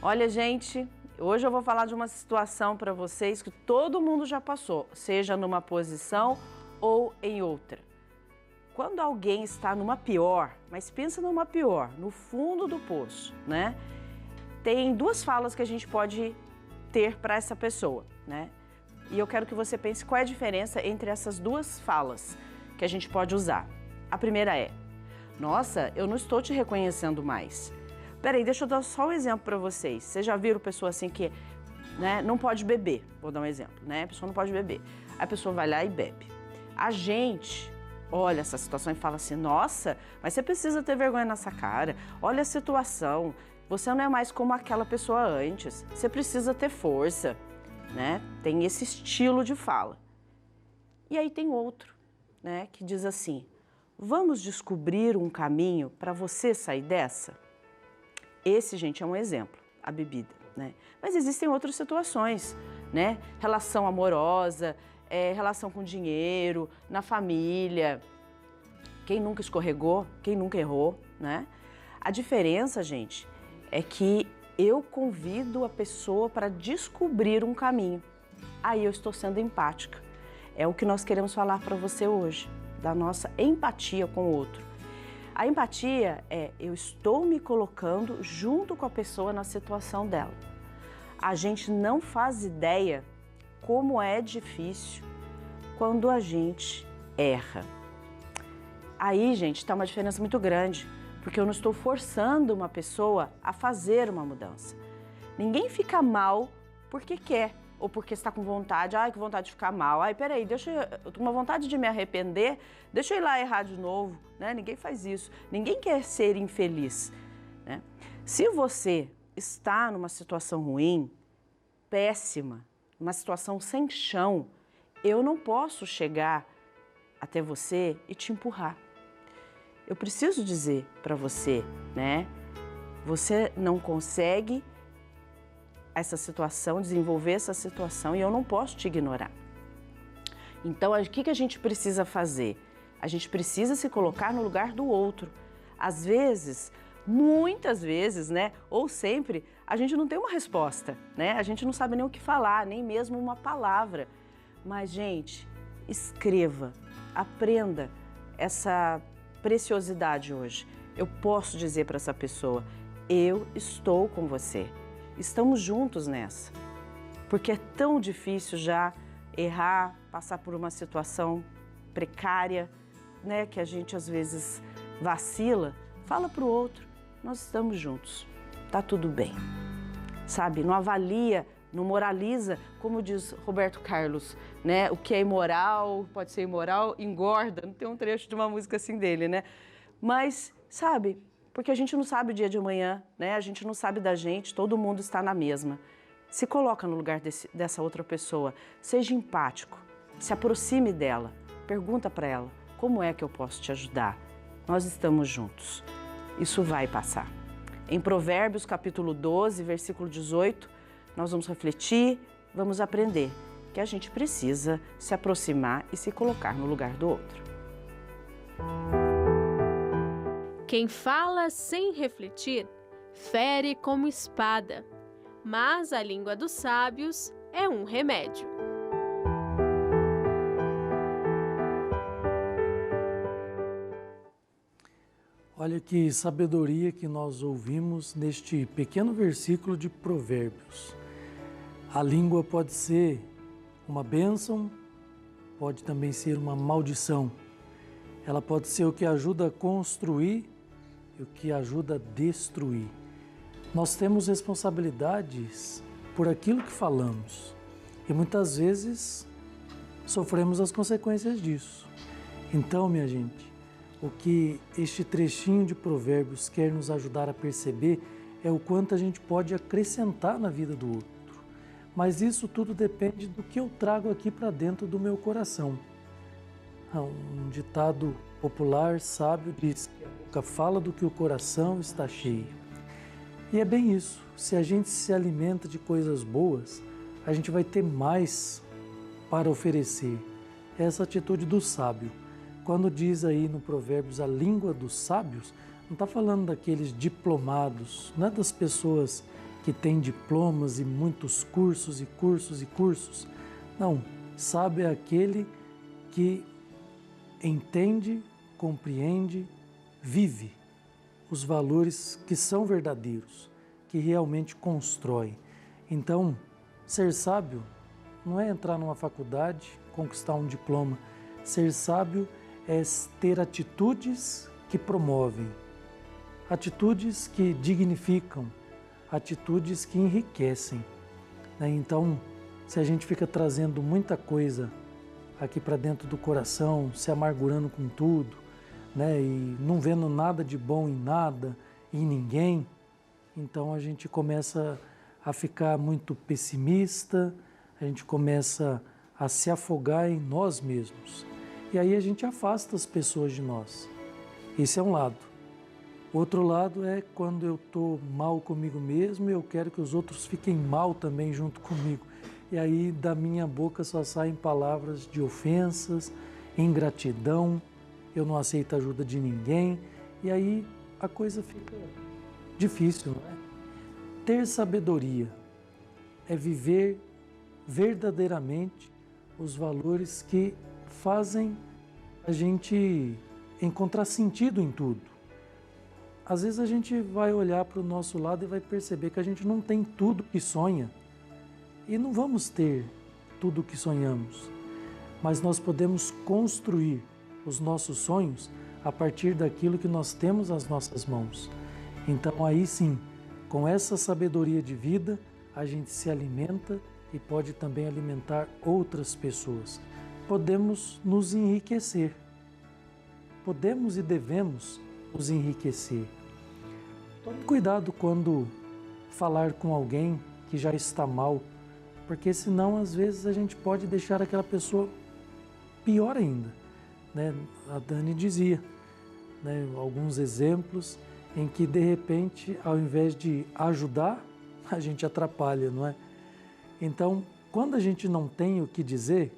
Olha, gente, hoje eu vou falar de uma situação para vocês que todo mundo já passou, seja numa posição ou em outra. Quando alguém está numa pior, mas pensa numa pior, no fundo do poço, né? Tem duas falas que a gente pode ter para essa pessoa, né? E eu quero que você pense qual é a diferença entre essas duas falas que a gente pode usar. A primeira é: nossa, eu não estou te reconhecendo mais. Peraí, deixa eu dar só um exemplo para vocês. Vocês já viram pessoa assim que, né, não pode beber? Vou dar um exemplo, né? A pessoa não pode beber. A pessoa vai lá e bebe. A gente olha essa situação e fala assim: nossa, mas você precisa ter vergonha nessa cara. Olha a situação. Você não é mais como aquela pessoa antes. Você precisa ter força, né? Tem esse estilo de fala. E aí tem outro, né, que diz assim: vamos descobrir um caminho para você sair dessa? Esse, gente, é um exemplo, a bebida, né? Mas existem outras situações, né? Relação amorosa, relação com dinheiro, na família. Quem nunca escorregou, quem nunca errou, né? A diferença, gente, é que eu convido a pessoa para descobrir um caminho. Aí eu estou sendo empática. É o que nós queremos falar para você hoje, da nossa empatia com o outro. A empatia é: eu estou me colocando junto com a pessoa na situação dela. A gente não faz ideia como é difícil quando a gente erra. Aí, gente, está uma diferença muito grande, porque eu não estou forçando uma pessoa a fazer uma mudança. Ninguém fica mal porque quer ou porque está com vontade. Ai, que vontade de ficar mal. Ai, peraí, eu tô com uma vontade de me arrepender, deixa eu ir lá errar de novo, né? Ninguém faz isso. Ninguém quer ser infeliz, né? Se você está numa situação ruim, péssima, uma situação sem chão, eu não posso chegar até você e te empurrar. Eu preciso dizer para você, né? Você não consegue essa situação, desenvolver essa situação, e eu não posso te ignorar. Então, o que a gente precisa fazer? A gente precisa se colocar no lugar do outro. Às vezes, muitas vezes, né, ou sempre, a gente não tem uma resposta, né? A gente não sabe nem o que falar, nem mesmo uma palavra. Mas, gente, escreva, aprenda essa preciosidade hoje. Eu posso dizer para essa pessoa: eu estou com você. Estamos juntos nessa, porque é tão difícil já errar, passar por uma situação precária, né, que a gente às vezes vacila. Fala para o outro: nós estamos juntos, tá tudo bem, sabe? Não avalia, não moraliza, como diz Roberto Carlos, né? O que é imoral, pode ser imoral, engorda. Não tem um trecho de uma música assim dele, né? Mas, sabe, porque a gente não sabe o dia de amanhã, né? A gente não sabe da gente, todo mundo está na mesma. Se coloca no lugar dessa outra pessoa, seja empático, se aproxime dela, pergunta para ela: como é que eu posso te ajudar? Nós estamos juntos, isso vai passar. Em Provérbios capítulo 12, versículo 18, nós vamos refletir, vamos aprender que a gente precisa se aproximar e se colocar no lugar do outro. Quem fala sem refletir, fere como espada, mas a língua dos sábios é um remédio. Olha que sabedoria que nós ouvimos neste pequeno versículo de Provérbios. A língua pode ser uma bênção, pode também ser uma maldição. Ela pode ser o que ajuda a construir e o que ajuda a destruir. Nós temos responsabilidades por aquilo que falamos e muitas vezes sofremos as consequências disso. Então, minha gente, o que este trechinho de Provérbios quer nos ajudar a perceber é o quanto a gente pode acrescentar na vida do outro. Mas isso tudo depende do que eu trago aqui para dentro do meu coração. Um ditado popular sábio diz que a boca fala do que o coração está cheio. E é bem isso. Se a gente se alimenta de coisas boas, a gente vai ter mais para oferecer. Essa atitude do sábio. Quando diz aí no Provérbios a língua dos sábios, não está falando daqueles diplomados, não é das pessoas que tem diplomas e muitos cursos e cursos e cursos. Não, sábio é aquele que entende, compreende, vive os valores que são verdadeiros, que realmente constroem. Então, ser sábio não é entrar numa faculdade, conquistar um diploma. Ser sábio é ter atitudes que promovem, atitudes que dignificam, atitudes que enriquecem. Então, se a gente fica trazendo muita coisa aqui para dentro do coração, se amargurando com tudo, e não vendo nada de bom em nada, em ninguém, então a gente começa a ficar muito pessimista, a gente começa a se afogar em nós mesmos. E aí a gente afasta as pessoas de nós. Esse é um lado. Outro lado é quando eu estou mal comigo mesmo e eu quero que os outros fiquem mal também junto comigo. E aí da minha boca só saem palavras de ofensas, ingratidão, eu não aceito a ajuda de ninguém. E aí a coisa fica difícil, não é? Ter sabedoria é viver verdadeiramente os valores que fazem a gente encontrar sentido em tudo. Às vezes a gente vai olhar para o nosso lado e vai perceber que a gente não tem tudo que sonha. E não vamos ter tudo o que sonhamos. Mas nós podemos construir os nossos sonhos a partir daquilo que nós temos nas nossas mãos. Então aí sim, com essa sabedoria de vida, a gente se alimenta e pode também alimentar outras pessoas. Podemos nos enriquecer. Podemos e devemos nos enriquecer. Tome cuidado quando falar com alguém que já está mal, porque senão às vezes a gente pode deixar aquela pessoa pior ainda. A Dani dizia, alguns exemplos em que de repente, ao invés de ajudar, a gente atrapalha, não é? Então, quando a gente não tem o que dizer,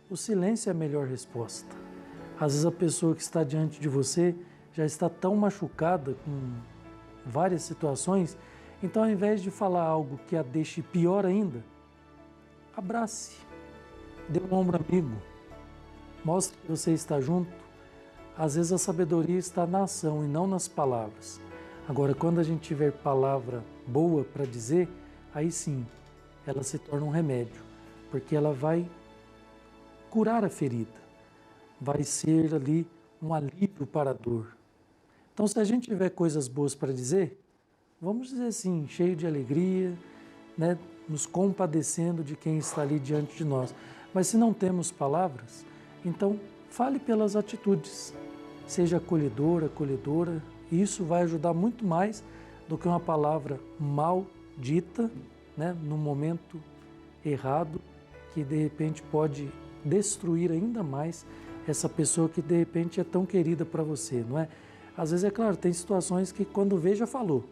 o silêncio é a melhor resposta. Às vezes a pessoa que está diante de você já está tão machucada com várias situações, então ao invés de falar algo que a deixe pior ainda, abrace, dê um ombro amigo, mostre que você está junto. Às vezes a sabedoria está na ação e não nas palavras. Agora, quando a gente tiver palavra boa para dizer, aí sim, ela se torna um remédio, porque ela vai curar a ferida, vai ser ali um alívio para a dor. Então, se a gente tiver coisas boas para dizer, vamos dizer assim, cheio de alegria, nos compadecendo de quem está ali diante de nós. Mas se não temos palavras, então fale pelas atitudes, seja acolhedora, e isso vai ajudar muito mais do que uma palavra mal dita, no momento errado, que de repente pode destruir ainda mais essa pessoa que de repente é tão querida para você, não é? Às vezes, é claro, tem situações que quando vê já falou,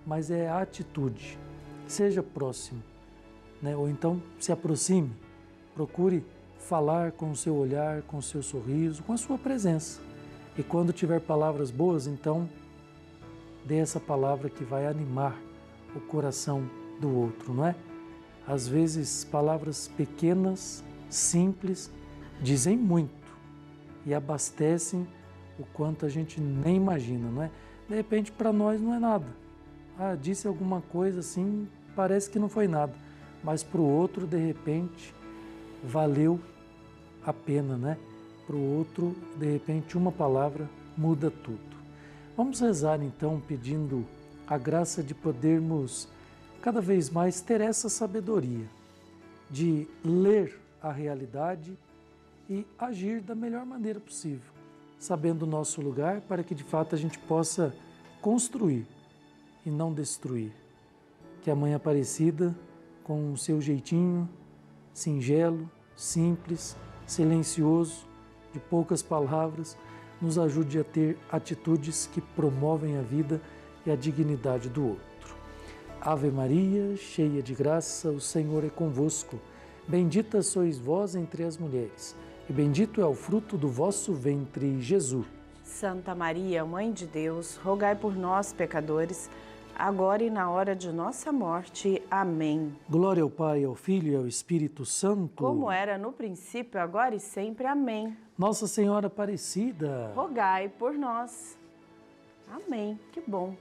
mas é a atitude. Seja próximo, ou então se aproxime, procure falar com o seu olhar, com o seu sorriso, com a sua presença. E quando tiver palavras boas, então dê essa palavra que vai animar o coração do outro, não é? Às vezes, palavras pequenas, simples, dizem muito e abastecem o quanto a gente nem imagina, não é? De repente, para nós não é nada. Disse alguma coisa assim, parece que não foi nada, mas para o outro, de repente, valeu a pena, né? Para o outro, de repente, uma palavra muda tudo. Vamos rezar então, pedindo a graça de podermos cada vez mais ter essa sabedoria de ler a realidade e agir da melhor maneira possível, sabendo o nosso lugar para que de fato a gente possa construir e não destruir. Que a Mãe Aparecida, com o seu jeitinho singelo, simples, silencioso, de poucas palavras, nos ajude a ter atitudes que promovem a vida e a dignidade do outro. Ave Maria, cheia de graça, o Senhor é convosco. Bendita sois vós entre as mulheres, e bendito é o fruto do vosso ventre, Jesus. Santa Maria, Mãe de Deus, rogai por nós, pecadores, agora e na hora de nossa morte. Amém. Glória ao Pai, ao Filho e ao Espírito Santo. Como era no princípio, agora e sempre. Amém. Nossa Senhora Aparecida, Rogai por nós. Amém. Que bom.